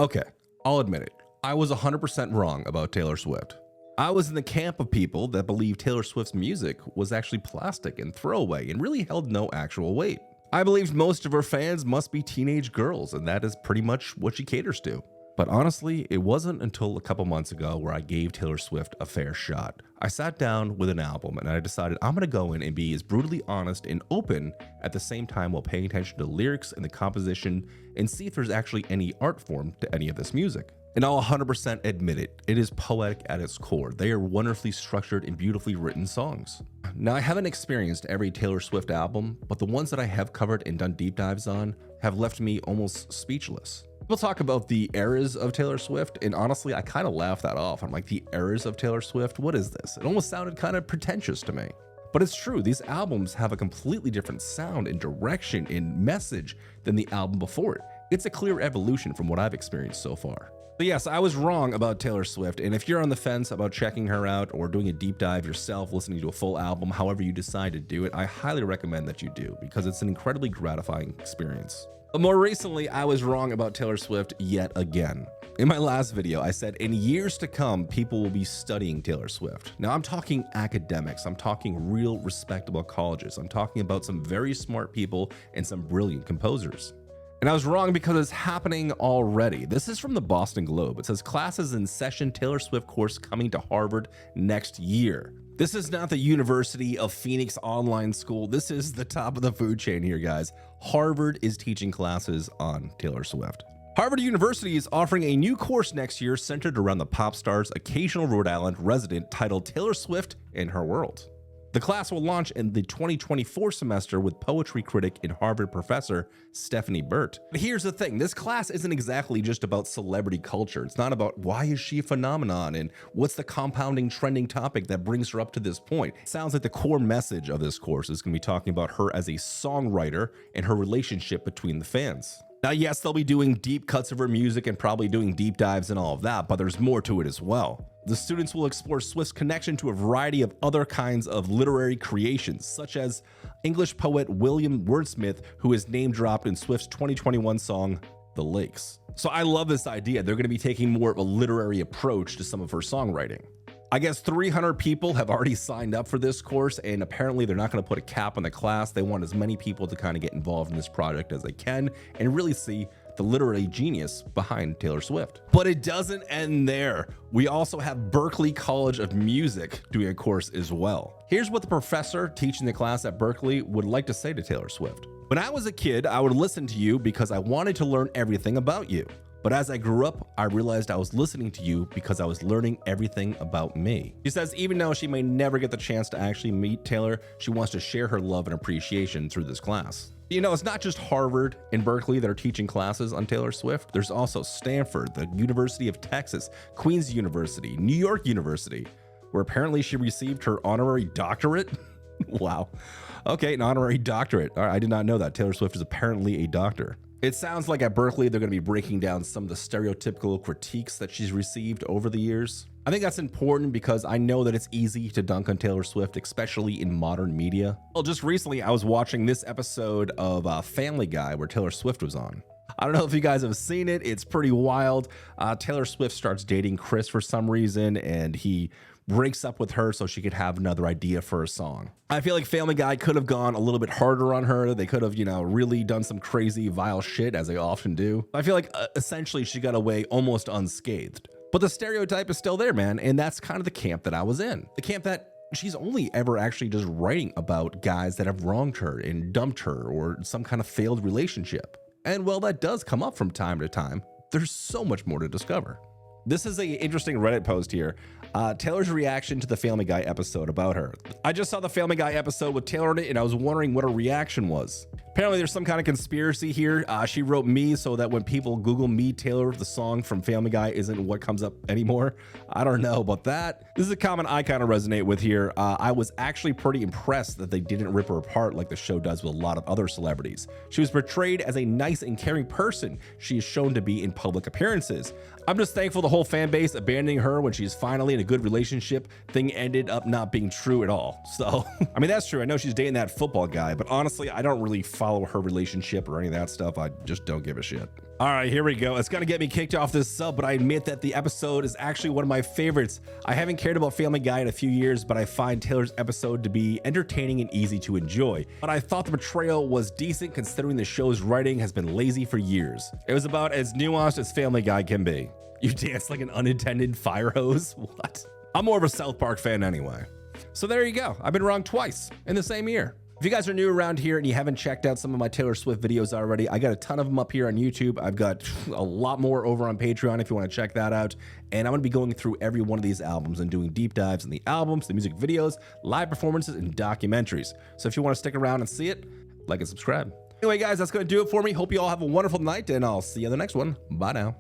Okay, I'll admit it. I was 100% wrong about Taylor Swift. I was in the camp of people that believed Taylor Swift's music was actually plastic and throwaway and really held no actual weight. I believed most of her fans must be teenage girls, and that is pretty much what she caters to. But honestly, it wasn't until a couple months ago where I gave Taylor Swift a fair shot. I sat down with an album and I decided I'm gonna go in and be as brutally honest and open at the same time while paying attention to the lyrics and the composition and see if there's actually any art form to any of this music. And I'll 100% admit it, it is poetic at its core. They are wonderfully structured and beautifully written songs. Now, I haven't experienced every Taylor Swift album, but the ones that I have covered and done deep dives on have left me almost speechless. We'll talk about the eras of Taylor Swift, and honestly, I kind of laughed that off. I'm like, the eras of Taylor Swift? What is this? It almost sounded kind of pretentious to me. But it's true, these albums have a completely different sound and direction and message than the album before it. It's a clear evolution from what I've experienced so far. But yes, I was wrong about Taylor Swift, and if you're on the fence about checking her out or doing a deep dive yourself, listening to a full album, however you decide to do it, I highly recommend that you do, because it's an incredibly gratifying experience. But more recently, I was wrong about Taylor Swift yet again. In my last video, I said in years to come, people will be studying Taylor Swift. Now I'm talking academics, I'm talking real respectable colleges, I'm talking about some very smart people and some brilliant composers. And I was wrong because it's happening already. This is from the Boston Globe. It says classes in session Taylor Swift course coming to Harvard next year. This is not the University of Phoenix online school. This is the top of the food chain here, guys. Harvard is teaching classes on Taylor Swift. Harvard University is offering a new course next year centered around the pop star's occasional Rhode Island resident titled Taylor Swift in Her World. The class will launch in the 2024 semester with poetry critic and Harvard professor Stephanie Burt. But here's the thing, this class isn't exactly just about celebrity culture. It's not about why is she a phenomenon and what's the compounding trending topic that brings her up to this point. It sounds like the core message of this course is going to be talking about her as a songwriter and her relationship between the fans. Now, yes, they'll be doing deep cuts of her music and probably doing deep dives and all of that, but there's more to it as well. The students will explore Swift's connection to a variety of other kinds of literary creations, such as English poet William Wordsmith, who is name dropped in Swift's 2021 song, The Lakes. So I love this idea. They're going to be taking more of a literary approach to some of her songwriting. I guess 300 people have already signed up for this course, and apparently they're not going to put a cap on the class. They want as many people to kind of get involved in this project as they can and really see the literary genius behind Taylor Swift. But it doesn't end there. We also have Berklee College of Music doing a course as well. Here's what the professor teaching the class at Berklee would like to say to Taylor Swift. When I was a kid, I would listen to you because I wanted to learn everything about you. But as I grew up, I realized I was listening to you because I was learning everything about me. She says even though she may never get the chance to actually meet Taylor, she wants to share her love and appreciation through this class. You know, it's not just Harvard and Berklee that are teaching classes on Taylor Swift. There's also Stanford, the University of Texas, Queen's University, New York University, where apparently she received her honorary doctorate. Wow. Okay, an honorary doctorate. All right, I did not know that. Taylor Swift is apparently a doctor. It sounds like at Berklee, they're going to be breaking down some of the stereotypical critiques that she's received over the years. I think that's important because I know that it's easy to dunk on Taylor Swift, especially in modern media. Well, just recently, I was watching this episode of Family Guy where Taylor Swift was on. I don't know if you guys have seen it. It's pretty wild. Taylor Swift starts dating Chris for some reason, and he breaks up with her so she could have another idea for a song. I feel like Family Guy could have gone a little bit harder on her. They could have, really done some crazy, vile shit, as they often do. I feel like essentially she got away almost unscathed. But the stereotype is still there, man, and that's kind of the camp that I was in. The camp that she's only ever actually just writing about guys that have wronged her and dumped her or some kind of failed relationship. And while that does come up from time to time, there's so much more to discover. This is an interesting Reddit post here. Taylor's reaction to the Family Guy episode about her. I just saw the Family Guy episode with Taylor in it, and I was wondering what her reaction was. Apparently there's some kind of conspiracy here. She wrote me so that when people Google me, Taylor, the song from Family Guy isn't what comes up anymore. I don't know about that. This is a comment I kind of resonate with here. I was actually pretty impressed that they didn't rip her apart like the show does with a lot of other celebrities. She was portrayed as a nice and caring person she is shown to be in public appearances. I'm just thankful the whole fan base abandoning her when she's finally in a good relationship thing ended up not being true at all. So, I mean, that's true. I know she's dating that football guy, but honestly, I don't really follow follow her relationship or any of that stuff. I just don't give a shit. All right, here we go. It's gonna get me kicked off this sub, but I admit that the episode is actually one of my favorites. I haven't cared about Family Guy in a few years, but I find Taylor's episode to be entertaining and easy to enjoy. But I thought the portrayal was decent considering the show's writing has been lazy for years. It was about as nuanced as Family Guy can be. You dance like an unintended fire hose? What? I'm more of a South Park fan anyway. So there you go. I've been wrong twice in the same year. If you guys are new around here and you haven't checked out some of my Taylor Swift videos already, I got a ton of them up here on YouTube. I've got a lot more over on Patreon if you want to check that out. And I'm going to be going through every one of these albums and doing deep dives in the albums, the music videos, live performances, and documentaries. So if you want to stick around and see it, like and subscribe. Anyway, guys, that's going to do it for me. Hope you all have a wonderful night, and I'll see you in the next one. Bye now.